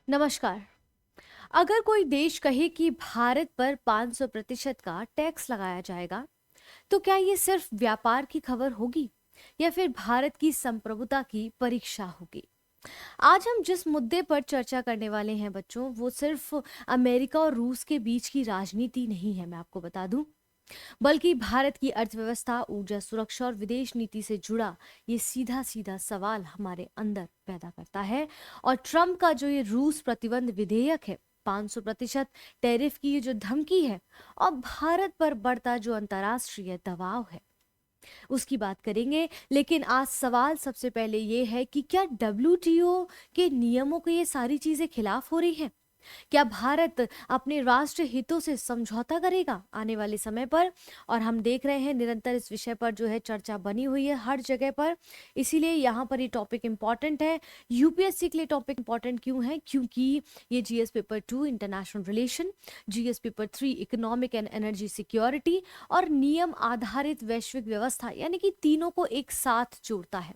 नमस्कार। अगर कोई देश कहे कि भारत पर 500% का टैक्स लगाया जाएगा, तो क्या ये सिर्फ व्यापार की खबर होगी या फिर भारत की संप्रभुता की परीक्षा होगी? आज हम जिस मुद्दे पर चर्चा करने वाले हैं बच्चों, वो सिर्फ अमेरिका और रूस के बीच की राजनीति नहीं है, मैं आपको बता दूं, बल्कि भारत की अर्थव्यवस्था, ऊर्जा सुरक्षा और विदेश नीति से जुड़ा ये सीधा सीधा सवाल हमारे अंदर पैदा करता है। और ट्रम्प का जो ये रूस प्रतिबंध विधेयक है, 500% टैरिफ की ये जो धमकी है और भारत पर बढ़ता जो अंतर्राष्ट्रीय दबाव है, उसकी बात करेंगे। लेकिन आज सवाल सबसे पहले ये है कि क्या डब्ल्यूटीओ के नियमों के ये सारी चीजें खिलाफ हो रही हैं? क्या भारत अपने राष्ट्र हितों से समझौता करेगा आने वाले समय पर? और हम देख रहे हैं निरंतर इस विषय पर जो है चर्चा बनी हुई है हर जगह पर, इसीलिए यहाँ पर ये टॉपिक इंपॉर्टेंट है। यूपीएससी के लिए टॉपिक इंपॉर्टेंट क्यों है? क्योंकि ये GS paper 2 international relation, GS paper 3 economic and energy security और नियम आधारित वैश्विक व्यवस्था, यानी कि तीनों को एक साथ जोड़ता है।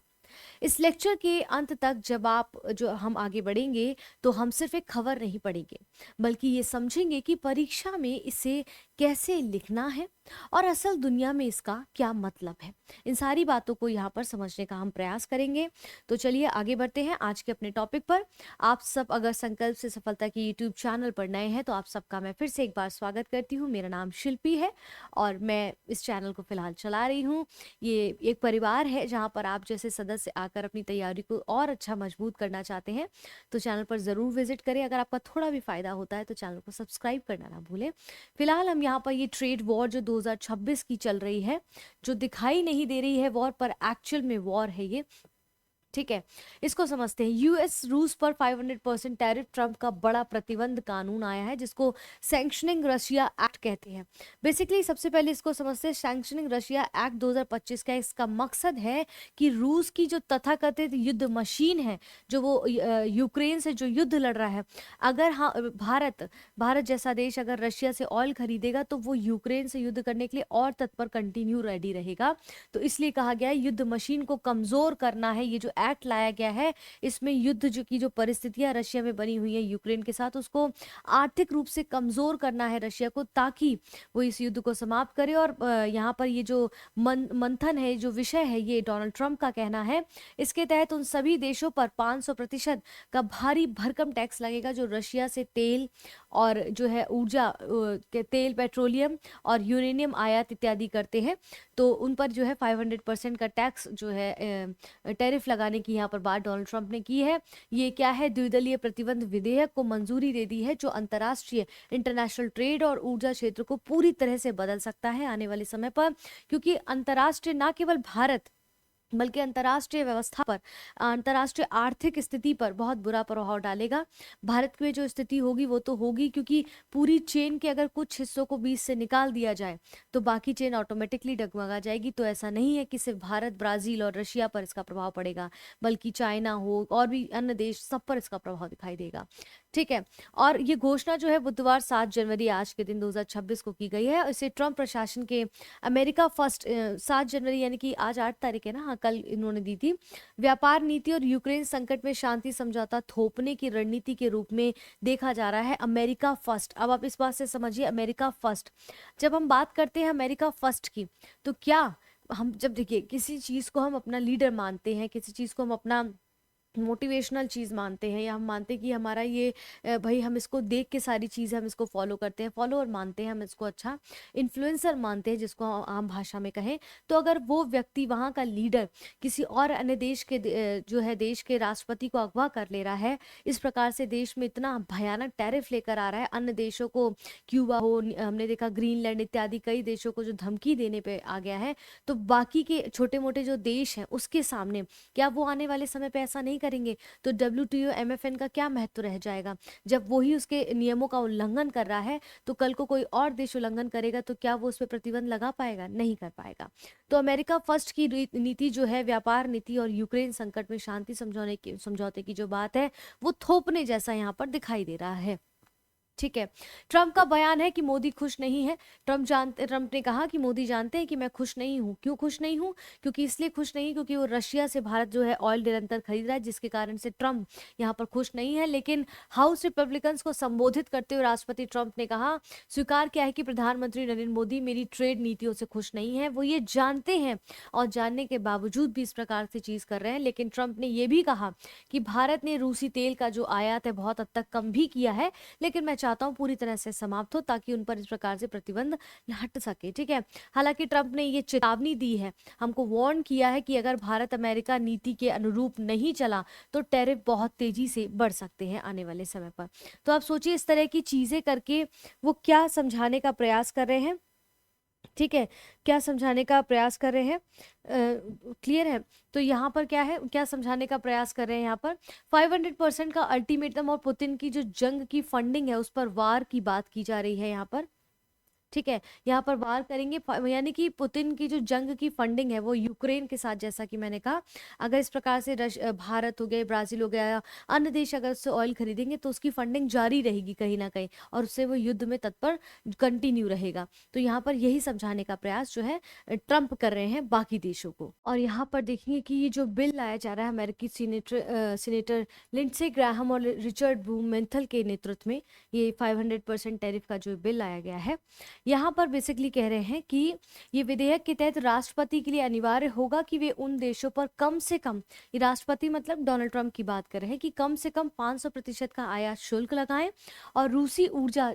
इस लेक्चर के अंत तक जब आप जो हम आगे बढ़ेंगे, तो हम सिर्फ एक खबर नहीं पढ़ेंगे, बल्कि ये समझेंगे कि परीक्षा में इसे कैसे लिखना है और असल दुनिया में इसका क्या मतलब है। इन सारी बातों को यहाँ पर समझने का हम प्रयास करेंगे। तो चलिए आगे बढ़ते हैं आज के अपने टॉपिक पर। आप सब अगर संकल्प से सफलता के यूट्यूब चैनल पर नए हैं, तो आप सबका मैं फिर से एक बार स्वागत करती हूँ। मेरा नाम शिल्पी है और मैं इस चैनल को फिलहाल चला रही हूँ। ये एक परिवार है जहाँ पर आप जैसे सदस्य आकर अपनी तैयारी को और अच्छा मजबूत करना चाहते हैं, तो चैनल पर ज़रूर विजिट करें। अगर आपका थोड़ा भी फायदा होता है तो चैनल को सब्सक्राइब करना ना भूलें। फिलहाल हम यहाँ पर ये ट्रेड वॉर जो 2026 की चल रही है, जो दिखाई नहीं दे रही है वॉर, पर एक्चुअल में वॉर है ये, ठीक है, इसको समझते हैं। यूएस रूस पर 500% टैरिफ, ट्रंप का बड़ा प्रतिबंध कानून आया है जिसको सैंक्शनिंग रशिया एक्ट कहते हैं। बेसिकली सबसे पहले इसको समझते हैं। सैंक्शनिंग रशिया एक्ट 2025 का इसका मकसद है कि रूस की जो तथाकथित युद्ध मशीन है, जो वो यूक्रेन से जो युद्ध लड़ रहा है, अगर हाँ भारत भारत जैसा देश अगर रशिया से ऑयल खरीदेगा, तो वो यूक्रेन से युद्ध करने के लिए और तत्पर कंटिन्यू रेडी रहेगा। तो इसलिए कहा गया है युद्ध मशीन को कमजोर करना है। ये जो एक्ट लाया गया है, इसमें युद्ध जो परिस्थितियां रशिया में बनी हुई है यूक्रेन के साथ, उसको आर्थिक रूप से कमजोर करना है रशिया को, ताकि वो इस युद्ध को समाप्त करे। और यहाँ पर ये जो मंथन है, जो विषय है, ये डोनाल्ड ट्रंप का कहना है। इसके तहत उन सभी देशों पर 500% का भारी भरकम टैक्स लगेगा जो रशिया से तेल और जो है ऊर्जा के तेल, पेट्रोलियम और यूरेनियम आयात इत्यादि करते हैं। तो उन पर जो है 500% का टैक्स जो है टैरिफ लगाने की यहाँ पर बात डोनाल्ड ट्रंप ने की है। ये क्या है? द्विदलीय प्रतिबंध विधेयक को मंजूरी दे दी है, जो अंतर्राष्ट्रीय इंटरनेशनल ट्रेड और ऊर्जा क्षेत्र को पूरी तरह से बदल सकता है आने वाले समय पर। क्योंकि अंतर्राष्ट्रीय, ना केवल भारत बल्कि अंतर्राष्ट्रीय व्यवस्था पर, अंतर्राष्ट्रीय आर्थिक स्थिति पर बहुत बुरा प्रभाव डालेगा। भारत में जो स्थिति होगी वो तो होगी, क्योंकि पूरी चेन के अगर कुछ हिस्सों को बीच से निकाल दिया जाए तो बाकी चेन ऑटोमेटिकली डगमगा जाएगी। तो ऐसा नहीं है कि सिर्फ भारत, ब्राजील और रशिया पर इसका प्रभाव पड़ेगा, बल्कि चाइना हो और भी अन्य देश, सब पर इसका प्रभाव दिखाई देगा, ठीक है। और ये घोषणा जो है बुधवार 7 जनवरी आज के दिन 2026 को की गई है। इसे ट्रंप प्रशासन के अमेरिका फर्स्ट 7 जनवरी यानी कि आज 8 तारीख है ना, हाँ, कल इन्होंने दी थी, व्यापार नीति और यूक्रेन संकट में शांति समझौता थोपने की रणनीति के रूप में देखा जा रहा है। अमेरिका फर्स्ट, अब आप इस बात से समझिए, अमेरिका फर्स्ट। जब हम बात करते हैं अमेरिका फर्स्ट की, तो क्या हम जब देखिए किसी चीज को हम अपना लीडर मानते हैं, किसी चीज को हम अपना मोटिवेशनल चीज़ मानते हैं, या हम मानते हैं कि हमारा ये भाई हम इसको देख के सारी चीज़ें हम इसको फॉलो करते हैं, फॉलोअर मानते हैं, हम इसको अच्छा इन्फ्लुएंसर मानते हैं, जिसको आम भाषा में कहें, तो अगर वो व्यक्ति, वहाँ का लीडर, किसी और अन्य देश के जो है देश के राष्ट्रपति को अगवा कर ले रहा है, इस प्रकार से देश में इतना भयानक टैरिफ लेकर आ रहा है, अन्य देशों को, क्यूबा हो, हमने देखा ग्रीनलैंड इत्यादि कई देशों को जो धमकी देने पे आ गया है, तो बाकी के छोटे मोटे जो देश हैं उसके सामने क्या वो आने वाले समय पे ऐसा नहीं करेंगे? तो डब्ल्यूटीओ, एमएफएन का क्या महत्व रह जाएगा? जब वही उसके नियमों का उल्लंघन कर रहा है, तो कल को कोई और देश उल्लंघन करेगा तो क्या वो उस पर प्रतिबंध लगा पाएगा? नहीं कर पाएगा। तो अमेरिका फर्स्ट की नीति जो है, व्यापार नीति और यूक्रेन संकट में शांति समझौते की जो बात है, वो थोपने जैसा यहाँ पर दिखाई दे रहा है, ठीक है। ट्रंप का बयान है कि मोदी खुश नहीं है। ट्रंप ने कहा कि मोदी जानते हैं कि मैं खुश नहीं हूँ। क्यों खुश नहीं हूँ? क्योंकि इसलिए खुश नहीं, क्योंकि वो रशिया से भारत जो है ऑयल निरंतर खरीद रहा है, जिसके कारण से ट्रंप यहाँ पर खुश नहीं है। लेकिन हाउस रिपब्लिकन्स को संबोधित करते हुए राष्ट्रपति ट्रंप ने कहा, स्वीकार किया है कि प्रधानमंत्री नरेंद्र मोदी मेरी ट्रेड नीतियों से खुश नहीं है। वो ये जानते हैं और जानने के बावजूद भी इस प्रकार से चीज कर रहे हैं। लेकिन ट्रंप ने यह भी कहा कि भारत ने रूसी तेल का जो आयात है बहुत हद तक कम भी किया है, लेकिन मैं चाहता हूं पूरी तरह से समाप्त हो, ताकि उन पर इस प्रकार से प्रतिबंध हट सके। ठीक है। हालांकि ट्रंप ने ये चेतावनी दी है, हमको वार्न किया है कि अगर भारत अमेरिका नीति के अनुरूप नहीं चला तो टैरिफ बहुत तेजी से बढ़ सकते हैं आने वाले समय पर। तो आप सोचिए, इस तरह की चीजें करके वो क्या समझाने का प्रयास कर रहे हैं। ठीक है, क्या समझाने का प्रयास कर रहे हैं, क्लियर है। तो यहाँ पर क्या है, क्या समझाने का प्रयास कर रहे हैं यहाँ पर 500% का अल्टीमेटम और पुतिन की जो जंग की फंडिंग है उस पर वार की बात की जा रही है यहाँ पर। ठीक है, यहाँ पर वार करेंगे, यानी कि पुतिन की जो जंग की फंडिंग है वो यूक्रेन के साथ, जैसा कि मैंने कहा, अगर इस प्रकार से भारत हो गया, ब्राजील हो गया, अन्य देश अगर उससे ऑयल खरीदेंगे तो उसकी फंडिंग जारी रहेगी कहीं ना कहीं, और उससे वो युद्ध में तत्पर कंटिन्यू रहेगा। तो यहाँ पर यही समझाने का प्रयास जो है ट्रंप कर रहे हैं बाकी देशों को। और यहाँ पर देखेंगे कि ये जो बिल लाया जा रहा है अमेरिकी सीनेटर लिंडसे ग्राहम और रिचर्ड ब्लूमेंथल के नेतृत्व में, ये 500% टैरिफ का जो बिल लाया गया है, यहाँ पर बेसिकली कह रहे हैं कि ये विधेयक के तहत राष्ट्रपति के लिए अनिवार्य होगा कि वे उन देशों पर कम से कम, ये राष्ट्रपति मतलब डोनाल्ड ट्रंप की बात कर रहे हैं, कि कम से कम 500% का आयात शुल्क लगाएं, और रूसी ऊर्जा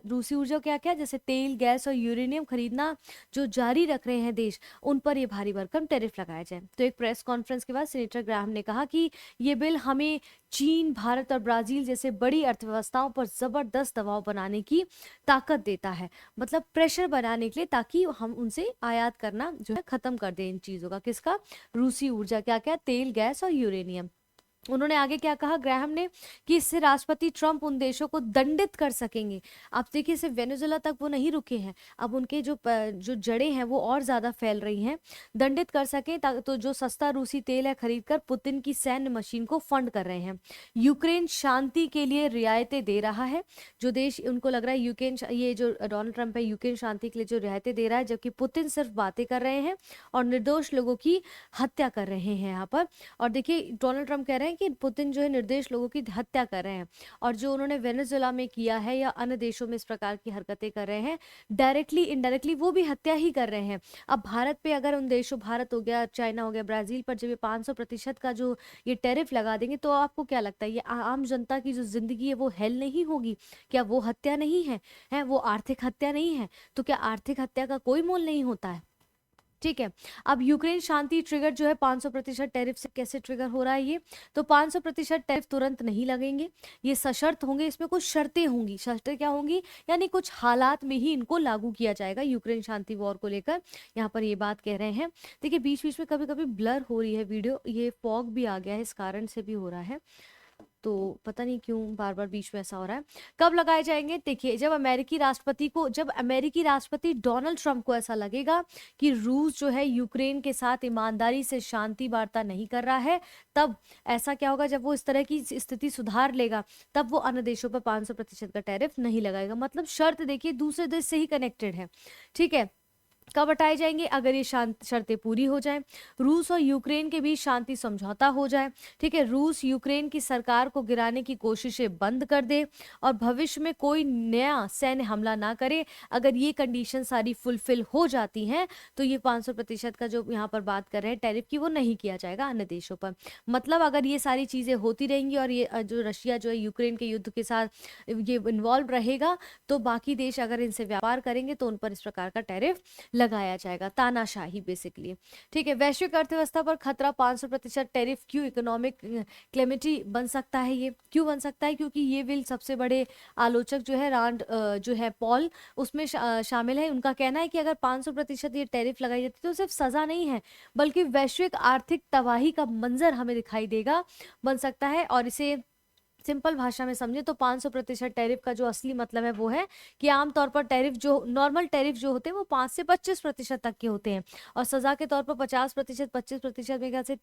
क्या क्या, जैसे तेल, गैस और यूरेनियम खरीदना जो जारी रख रहे हैं देश, उन पर यह भारी भरकम टैरिफ लगाया जाए। तो एक प्रेस कॉन्फ्रेंस के बाद सीनेटर ग्राहम ने कहा कि ये बिल हमें चीन, भारत और ब्राजील जैसे बड़ी अर्थव्यवस्थाओं पर जबरदस्त दबाव बनाने की ताकत देता है, मतलब प्रेशर बनाने के लिए, ताकि हम उनसे आयात करना जो है खत्म कर दें इन चीजों का। किसका? रूसी ऊर्जा, क्या क्या, तेल, गैस और यूरेनियम। उन्होंने आगे क्या कहा ग्राहम ने, कि इससे राष्ट्रपति ट्रंप उन देशों को दंडित कर सकेंगे। आप देखिए, सिर्फ वेनेजुएला तक वो नहीं रुके हैं, अब उनके जो जड़ें हैं वो और ज्यादा फैल रही हैं। दंडित कर सके तो जो सस्ता रूसी तेल है खरीदकर पुतिन की सैन्य मशीन को फंड कर रहे हैं। यूक्रेन शांति के लिए रियायतें दे रहा है, जो देश उनको लग रहा है यूक्रेन, ये जो डोनाल्ड ट्रंप है यूक्रेन शांति के लिए जो रियायतें दे रहा है, जबकि पुतिन सिर्फ बातें कर रहे हैं और निर्दोष लोगों की हत्या कर रहे हैं यहाँ पर। और देखिए, डोनाल्ड ट्रंप कह रहे हैं कि पुतिन जो है निर्दोष लोगों की हत्या कर रहे हैं, और जो उन्होंने वेनेजुएला में किया है या अन्य देशों में इस प्रकार की हरकतें कर रहे हैं, डायरेक्टली इनडायरेक्टली वो भी हत्या ही कर रहे हैं। अब भारत पे अगर उन देशों, भारत हो गया, चाइना हो गया, ब्राजील पर जब ये 500% का जो ये टैरिफ लगा देंगे, तो आपको क्या लगता है ये आम जनता की जो जिंदगी है वो हेल नहीं होगी? क्या वो हत्या नहीं है वो आर्थिक हत्या नहीं है? तो क्या आर्थिक हत्या का कोई मोल नहीं होता है? ठीक है। अब यूक्रेन शांति ट्रिगर जो है 500% टैरिफ से कैसे ट्रिगर हो रहा है ये, तो 500% टैरिफ तुरंत नहीं लगेंगे, ये सशर्त होंगे, इसमें कुछ शर्तें होंगी। शर्तें क्या होंगी? यानी कुछ हालात में ही इनको लागू किया जाएगा यूक्रेन शांति वॉर को लेकर, यहाँ पर ये बात कह रहे हैं। देखिए, बीच बीच में कभी कभी ब्लर हो रही है वीडियो, ये फॉग भी आ गया है, इस कारण से भी हो रहा है, तो पता नहीं क्यों बार बार बीच में ऐसा हो रहा है। कब लगाए जाएंगे? देखिए, जब अमेरिकी राष्ट्रपति डोनाल्ड ट्रंप को ऐसा लगेगा कि रूस जो है यूक्रेन के साथ ईमानदारी से शांति वार्ता नहीं कर रहा है, तब ऐसा क्या होगा, जब वो इस तरह की स्थिति सुधार लेगा, तब वो अन्य देशों पर 500% का टैरिफ नहीं लगाएगा। मतलब शर्त देखिए दूसरे देश से ही कनेक्टेड है। ठीक है। कब हटाए जाएंगे? अगर ये शर्तें पूरी हो जाएं, रूस और यूक्रेन के बीच शांति समझौता हो जाए, ठीक है, रूस यूक्रेन की सरकार को गिराने की कोशिशें बंद कर दे और भविष्य में कोई नया सैन्य हमला ना करे। अगर ये कंडीशन सारी फुलफिल हो जाती हैं तो ये 500% का जो यहाँ पर बात कर रहे हैं टैरिफ की, वो नहीं किया जाएगा अन्य देशों पर। मतलब अगर ये सारी चीजें होती रहेंगी और ये जो रशिया जो है यूक्रेन के युद्ध के साथ ये इन्वॉल्व रहेगा, तो बाकी देश अगर इनसे व्यापार करेंगे तो उन पर इस प्रकार का टैरिफ लगाया जाएगा, तानाशाही बेसिकली। ठीक है। वैश्विक अर्थव्यवस्था पर खतरा, 500% टैरिफ क्यों इकोनॉमिक क्लेमिटी बन सकता है? ये क्यों बन सकता है? क्योंकि ये बिल सबसे बड़े आलोचक जो है रांड जो है पॉल, उसमें शामिल है। उनका कहना है कि अगर 500% ये टैरिफ लगाई जाती तो सिर्फ सजा नहीं है, बल्कि वैश्विक आर्थिक तबाही का मंजर हमें दिखाई देगा, बन सकता है, और इसे सिंपल भाषा में समझे तो 500% टैरिफ का जो असली मतलब है वो है कि आमतौर पर टैरिफ जो नॉर्मल टैरिफ जो होते हैं वो 5 से 25% तक के होते हैं, और सजा के तौर पर 50%, 25% में से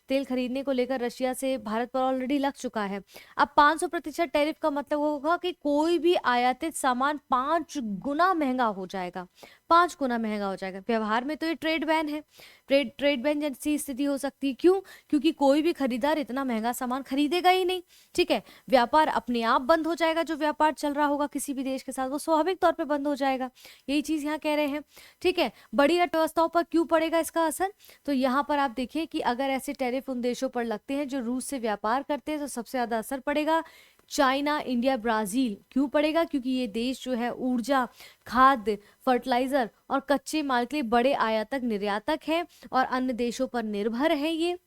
तेल खरीदने को लेकर रशिया से भारत पर ऑलरेडी लग चुका है। अब 500% टैरिफ का मतलब होगा कि कोई भी आयातित सामान 5 गुना महंगा हो जाएगा, 5 गुना महंगा हो जाएगा। व्यवहार में तो ये ट्रेड बैन है, ट्रेड बैन जैसी स्थिति हो सकती है। क्यों? क्योंकि कोई भी खरीदार इतना महंगा सामान खरीदेगा ही नहीं। ठीक है, व्यापार अपने आप बंद हो जाएगा, जो व्यापार चल रहा होगा किसी भी देश के साथ वो स्वाभाविक तौर पे बंद हो जाएगा। यही चीज यहाँ कह रहे हैं। ठीक है, बड़ी अर्थव्यवस्थाओं पर क्यों पड़ेगा इसका असर? तो यहाँ पर आप देखिए कि अगर ऐसे टैरिफ उन देशों पर लगते हैं जो रूस से व्यापार करते हैं तो सबसे ज्यादा असर पड़ेगा चाइना, इंडिया, ब्राजील। क्यों पड़ेगा? क्योंकि ये देश जो है ऊर्जा, खाद्य, फर्टिलाइजर और कच्चे माल के लिए बड़े आयातक निर्यातक हैं और अन्य देशों पर निर्भर है ये।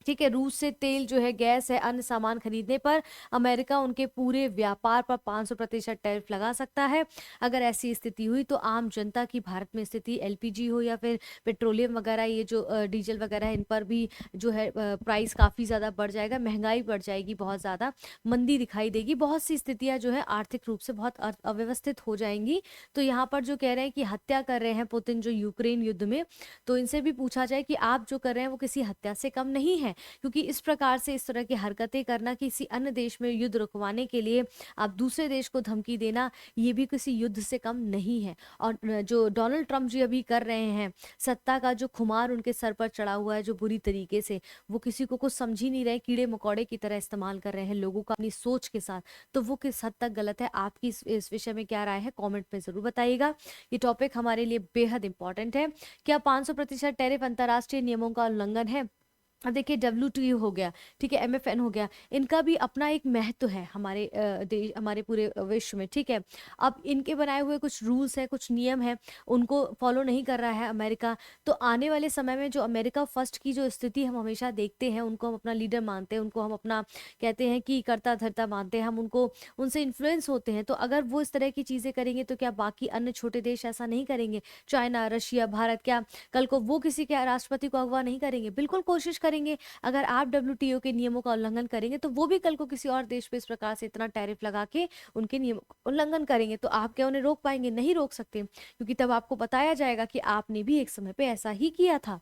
ठीक है, रूस से तेल जो है, गैस है, अन्य सामान खरीदने पर अमेरिका उनके पूरे व्यापार पर 500% टैरिफ लगा सकता है। अगर ऐसी स्थिति हुई तो आम जनता की भारत में स्थिति, एलपीजी हो या फिर पेट्रोलियम वगैरह, ये जो डीजल वगैरह है, इन पर भी जो है प्राइस काफ़ी ज़्यादा बढ़ जाएगा, महंगाई बढ़ जाएगी, बहुत ज़्यादा मंदी दिखाई देगी, बहुत सी स्थितियाँ जो है आर्थिक रूप से बहुत अव्यवस्थित हो जाएंगी। तो यहाँ पर जो कह रहे हैं कि हत्या कर रहे हैं पुतिन जो यूक्रेन युद्ध में, तो इनसे भी पूछा जाए कि आप जो कर रहे हैं वो किसी हत्या से कम नहीं है, क्योंकि इस प्रकार से इस तरह की हरकतें करना, किसी अन्य देश में युद्ध रुकवाने के लिए आप दूसरे देश को धमकी देना, ये भी किसी युद्ध से कम नहीं है। और जो डोनाल्ड ट्रंप जी अभी कर रहे हैं, सत्ता का जो खुमार उनके सर पर चढ़ा हुआ है जो बुरी तरीके से, वो किसी को कुछ समझ ही नहीं रहे, कीड़े मकोड़े की तरह इस्तेमाल कर रहे हैं लोगों का अपनी सोच के साथ, तो वो किस हद तक गलत है? आपकी इस विषय में क्या राय है? कॉमेंट में जरूर बताइएगा। ये टॉपिक हमारे लिए बेहद इंपॉर्टेंट है। क्या 500% टैरिफ अंतर्राष्ट्रीय नियमों का उल्लंघन है? अब देखिए, WTO हो गया, ठीक है, MFN हो गया, इनका भी अपना एक महत्व है हमारे देश, हमारे पूरे विश्व में। ठीक है, अब इनके बनाए हुए कुछ रूल्स हैं, कुछ नियम हैं, उनको फॉलो नहीं कर रहा है अमेरिका। तो आने वाले समय में जो अमेरिका फर्स्ट की जो स्थिति हम हमेशा देखते हैं, उनको हम अपना लीडर मानते हैं, उनको हम अपना कहते हैं कि कर्ता धर्ता मानते हैं, हम उनको उनसे इन्फ्लुएंस होते हैं। तो अगर वो इस तरह की चीज़ें करेंगे तो क्या बाकी अन्य छोटे देश ऐसा नहीं करेंगे? चाइना, रशिया, भारत, क्या कल को वो किसी के राष्ट्रपति को अगवा नहीं करेंगे? बिल्कुल कोशिश करेंगे। अगर आप WTO के नियमों का उल्लंघन करेंगे तो वो भी कल को किसी और देश पे इस प्रकार से इतना टैरिफ लगा के उनके नियमों का उल्लंघन करेंगे, तो आप क्या उन्हें रोक पाएंगे? नहीं रोक सकते, क्योंकि तब आपको बताया जाएगा कि आपने भी एक समय पे ऐसा ही किया था।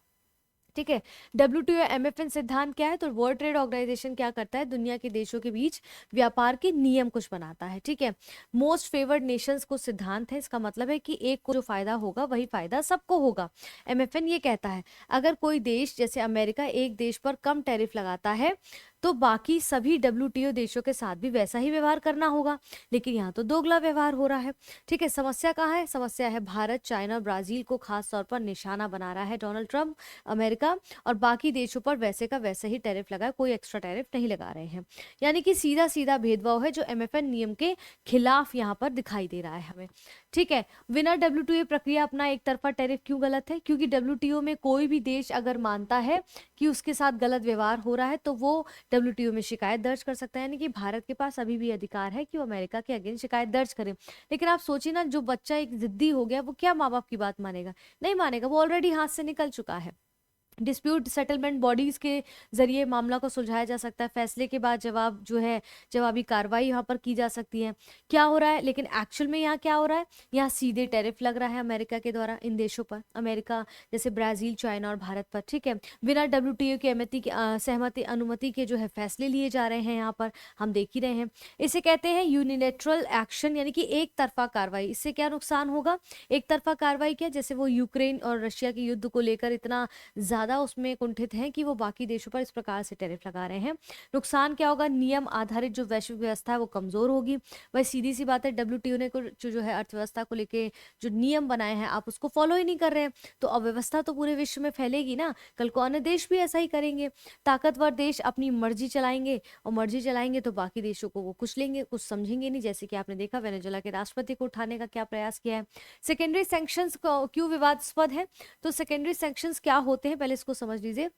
ठीक है, WTO MFN सिद्धांत क्या है? तो वर्ल्ड ट्रेड ऑर्गेनाइजेशन क्या करता है? दुनिया के देशों के बीच व्यापार के नियम कुछ बनाता है। ठीक है, मोस्ट फेवर्ड नेशंस को सिद्धांत है, इसका मतलब है कि एक को जो फायदा होगा वही फायदा सबको होगा। MFN ये कहता है अगर कोई देश जैसे अमेरिका एक देश पर कम टैरिफ लगाता है तो बाकी सभी WTO देशों के साथ भी वैसा ही व्यवहार करना होगा, लेकिन यहाँ तो दोगला व्यवहार हो रहा है। ठीक है, समस्या कहाँ है? समस्या है भारत, चाइना और ब्राजील को खास तौर पर निशाना बना रहा है डोनाल्ड ट्रंप, अमेरिका, और बाकी देशों पर वैसे का वैसे ही टैरिफ लगा, कोई एक्स्ट्रा टैरिफ नहीं लगा रहे हैं। यानी कि सीधा सीधा भेदभाव है जो MFN नियम के खिलाफ यहाँ पर दिखाई दे रहा है हमें। ठीक है, विनर WTO प्रक्रिया अपना एक तरफा टैरिफ क्यों गलत है? क्योंकि WTO में कोई भी देश अगर मानता है कि उसके साथ गलत व्यवहार हो रहा है तो वो WTO में शिकायत दर्ज कर सकता है। यानी कि भारत के पास अभी भी अधिकार है कि वो अमेरिका के अगेंस्ट शिकायत दर्ज करे। लेकिन आप सोचिए ना, जो बच्चा एक जिद्दी हो गया वो क्या माँ बाप की बात मानेगा? नहीं मानेगा, वो ऑलरेडी हाथ से निकल चुका है। डिस्प्यूट सेटलमेंट बॉडीज के जरिए मामला को सुलझाया जा सकता है, फैसले के बाद जवाब जो है जवाबी कार्रवाई यहाँ पर की जा सकती है। क्या हो रहा है लेकिन एक्चुअल में यहाँ क्या हो रहा है? यहाँ सीधे टैरिफ लग रहा है अमेरिका के द्वारा इन देशों पर, अमेरिका जैसे ब्राजील, चाइना और भारत पर। ठीक है, बिना WTO की सहमति अनुमति के जो है फैसले लिए जा रहे हैं, यहाँ पर हम देख ही रहे हैं। इसे कहते हैं यूनिलेटरल एक्शन, यानी कि एक तरफा कार्रवाई। इससे क्या नुकसान होगा? एक तरफा कार्रवाई क्या? जैसे वो यूक्रेन और रशिया के युद्ध को लेकर इतना ज्यादा उसमें कुंठित हैं कि वो बाकी देशों पर इस प्रकार से टैरिफ लगा रहे हैं। नुकसान क्या होगा? नियम आधारित जो वैश्विक व्यवस्था है वो कमजोर होगी। वही सीधी सी बात है, WTO ने जो है अर्थव्यवस्था को लेके जो नियम बनाए हैं आप उसको फॉलो ही नहीं कर रहे हैं, तो अव्यवस्था तो पूरे विश्व में फैलेगी ना। कल को अन्य देश भी ऐसा ही करेंगे। ताकतवर देश अपनी मर्जी चलाएंगे, और मर्जी चलाएंगे तो बाकी देशों को वो कुछ लेंगे, कुछ समझेंगे नहीं। जैसे कि आपने देखा वेनेजुएला के राष्ट्रपति को उठाने का क्या प्रयास किया है। सेकेंडरी सैंक्शंस क्यों विवादास्पद है? तो सेकेंडरी सैंक्शंस क्या होते हैं पहले इसको समझ लीजिए।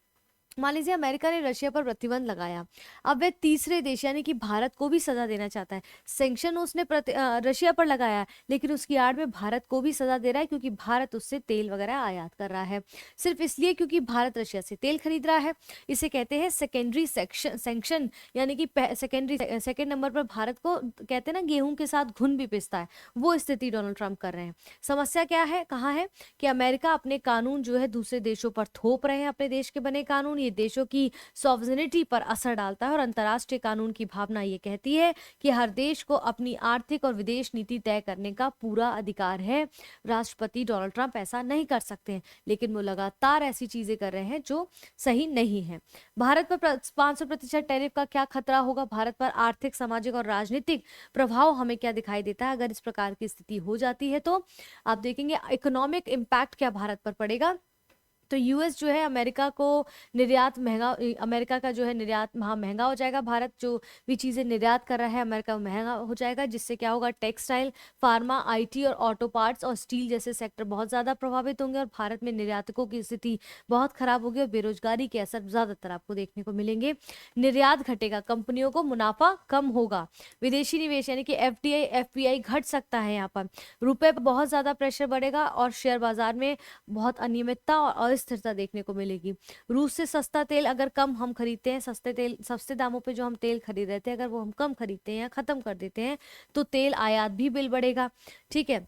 मान लीजिए अमेरिका ने रशिया पर प्रतिबंध लगाया, अब वह तीसरे देश यानी कि भारत को भी सजा देना चाहता है। सैंक्शन उसने रशिया पर लगाया है, लेकिन उसकी आड़ में भारत को भी सजा दे रहा है, क्योंकि भारत उससे तेल वगैरह आयात कर रहा है, सिर्फ इसलिए क्योंकि भारत रशिया से तेल खरीद रहा है। इसे कहते हैं सेकेंडरी सैंक्शन, यानी कि सेकेंडरी सेकेंड नंबर पर भारत को कहते हैं ना, गेहूं के साथ घुन भी पिसता है, वो स्थिति डोनाल्ड ट्रंप कर रहे हैं। समस्या क्या है, कहाँ है कि अमेरिका अपने कानून जो है दूसरे देशों पर थोप रहे हैं, अपने देश के बने कानून। ये देशों की सॉवरेनिटी पर असर डालता है, और अंतर्राष्ट्रीय कानून की भावना ये कहती है कि हर देश को अपनी आर्थिक और विदेश नीति तय करने का पूरा अधिकार है। राष्ट्रपति डोनाल्ड ट्रंप ऐसा नहीं कर सकते हैं, लेकिन वो लगातार ऐसी चीजें कर रहे हैं जो सही नहीं है। भारत पर 500% टैरिफ का क्या खतरा होगा, भारत पर आर्थिक, सामाजिक और राजनीतिक प्रभाव हमें क्या दिखाई देता है अगर इस प्रकार की स्थिति हो जाती है? तो आप देखेंगे इकोनॉमिक इम्पैक्ट क्या भारत पर पड़ेगा। तो यूएस जो है अमेरिका को निर्यात महंगा, अमेरिका का जो है निर्यात वहाँ महंगा हो जाएगा। भारत जो भी चीज़ें निर्यात कर रहा है अमेरिका में महंगा हो जाएगा, जिससे क्या होगा, टेक्सटाइल, फार्मा, आईटी और ऑटो पार्ट्स और स्टील जैसे सेक्टर बहुत ज़्यादा प्रभावित होंगे, और भारत में निर्यातकों की स्थिति बहुत खराब होगी, और बेरोजगारी के असर ज़्यादातर आपको देखने को मिलेंगे। निर्यात घटेगा, कंपनियों को मुनाफा कम होगा, विदेशी निवेश यानी कि एफडीआई, एफपीआई घट सकता है। यहाँ पर रुपए पर बहुत ज़्यादा प्रेशर बढ़ेगा, और शेयर बाजार में बहुत अनियमितता और अस्थिरता देखने को मिलेगी। रूस से सस्ता तेल अगर कम हम खरीदते हैं, सस्ते दामों पे जो हम तेल खरीद रहे थे, अगर वो हम कम खरीदते हैं या खत्म कर देते हैं, तो तेल आयात भी बिल बढ़ेगा। ठीक है,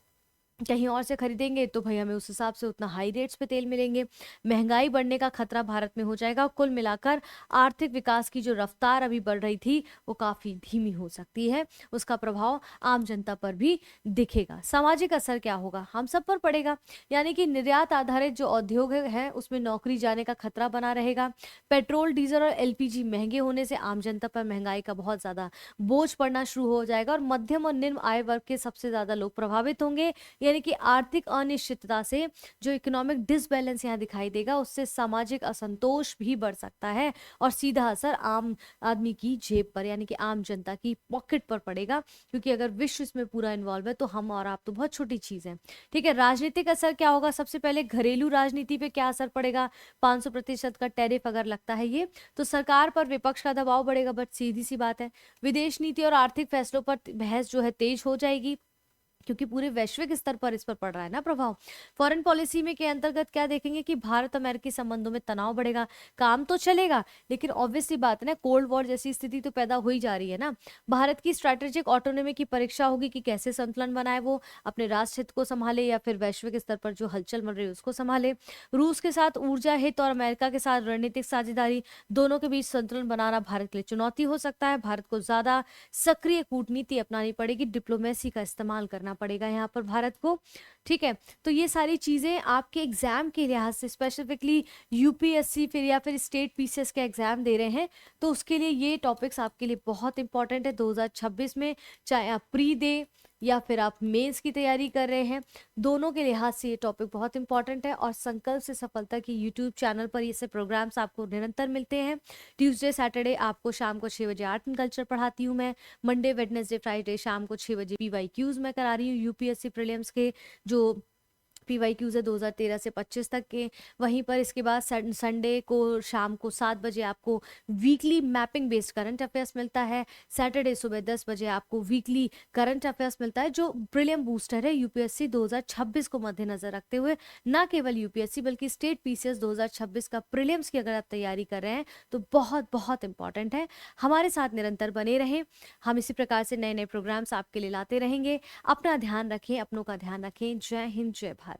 कहीं और से खरीदेंगे तो भाई हमें उस हिसाब से उतना हाई रेट्स पे तेल मिलेंगे। महंगाई बढ़ने का खतरा भारत में हो जाएगा। कुल मिलाकर आर्थिक विकास की जो रफ्तार अभी बढ़ रही थी वो काफी धीमी हो सकती है, उसका प्रभाव आम जनता पर भी दिखेगा। सामाजिक असर क्या होगा, हम सब पर पड़ेगा, यानी कि निर्यात आधारित जो उद्योग है उसमें नौकरी जाने का खतरा बना रहेगा। पेट्रोल, डीजल और एलपीजी महंगे होने से आम जनता पर महंगाई का बहुत ज्यादा बोझ पड़ना शुरू हो जाएगा, और मध्यम और निम्न आय वर्ग के सबसे ज्यादा लोग प्रभावित होंगे। यानी कि आर्थिक अनिश्चितता से जो इकोनॉमिक डिसबैलेंस यहाँ दिखाई देगा, उससे सामाजिक असंतोष भी बढ़ सकता है, और सीधा असर आम आदमी की जेब पर यानी कि आम जनता की पॉकेट पर पड़ेगा, क्योंकि अगर विश्व इसमें पूरा इन्वॉल्व है तो हम और आप तो बहुत छोटी चीज है। ठीक है, राजनीतिक असर क्या होगा, सबसे पहले घरेलू राजनीति पे क्या असर पड़ेगा। 500% का टैरिफ अगर लगता है ये, तो सरकार पर विपक्ष का दबाव बढ़ेगा, बट सीधी सी बात है, विदेश नीति और आर्थिक फैसलों पर बहस जो है तेज हो जाएगी, क्योंकि पूरे वैश्विक स्तर पर इस पर पड़ रहा है ना प्रभाव। फॉरेन पॉलिसी में के अंतर्गत क्या देखेंगे कि भारत अमेरिकी संबंधों में तनाव बढ़ेगा। काम तो चलेगा, लेकिन ऑब्वियसली बात है ना, कोल्ड वॉर जैसी स्थिति तो पैदा हो ही जा रही है ना। भारत की स्ट्रैटेजिक ऑटोनॉमी की परीक्षा होगी कि कैसे संतुलन बनाए, वो अपने राष्ट्र हित को संभाले या फिर वैश्विक स्तर पर जो हलचल बढ़ रही है उसको संभाले। रूस के साथ ऊर्जा हित और अमेरिका के साथ रणनीतिक साझेदारी, दोनों के बीच संतुलन बनाना भारत के लिए चुनौती हो सकता है। भारत को ज्यादा सक्रिय कूटनीति अपनानी पड़ेगी, डिप्लोमेसी का इस्तेमाल करना पड़ेगा यहाँ पर भारत को। ठीक है, तो ये सारी चीजें आपके एग्जाम के लिहाज से, स्पेसिफिकली यूपीएससी फिर या फिर स्टेट पीसीएस के एग्जाम दे रहे हैं, तो उसके लिए ये टॉपिक्स आपके लिए बहुत इंपॉर्टेंट है 2026 में। चाहे आप प्री दे या फिर आप मेंस की तैयारी कर रहे हैं, दोनों के लिहाज से ये टॉपिक बहुत इंपॉर्टेंट है। और संकल्प से सफलता की यूट्यूब चैनल पर ये से प्रोग्राम्स आपको निरंतर मिलते हैं। ट्यूसडे सैटरडे आपको शाम को 6 बजे आर्ट एंड कल्चर पढ़ाती हूँ मैं। मंडे वेडनेसडे फ्राइडे शाम को 6 बजे पीवाईक्यूज मैं करा रही हूँ यूपीएससी प्रीलिम्स के, जो पीवाईक्यूज है 2013 से 25 तक के। वहीं पर इसके बाद संडे को शाम को 7 बजे आपको weekly mapping based current affairs मिलता है। सैटरडे सुबह 10 बजे आपको वीकली करंट अफेयर्स मिलता है, जो प्रीलिम बूस्टर है यूपीएससी 2026 को मद्देनजर रखते हुए। ना केवल यूपीएससी बल्कि स्टेट पीसीएस 2026 का प्रीलिम्स की अगर आप तैयारी कर रहे हैं तो बहुत बहुत इंपॉर्टेंट है। हमारे साथ निरंतर बने रहें, हम इसी प्रकार से नए नए प्रोग्राम्स आपके लिए लाते रहेंगे। अपना ध्यान रखें, अपनों का ध्यान रखें। जय हिंद, जय भारत।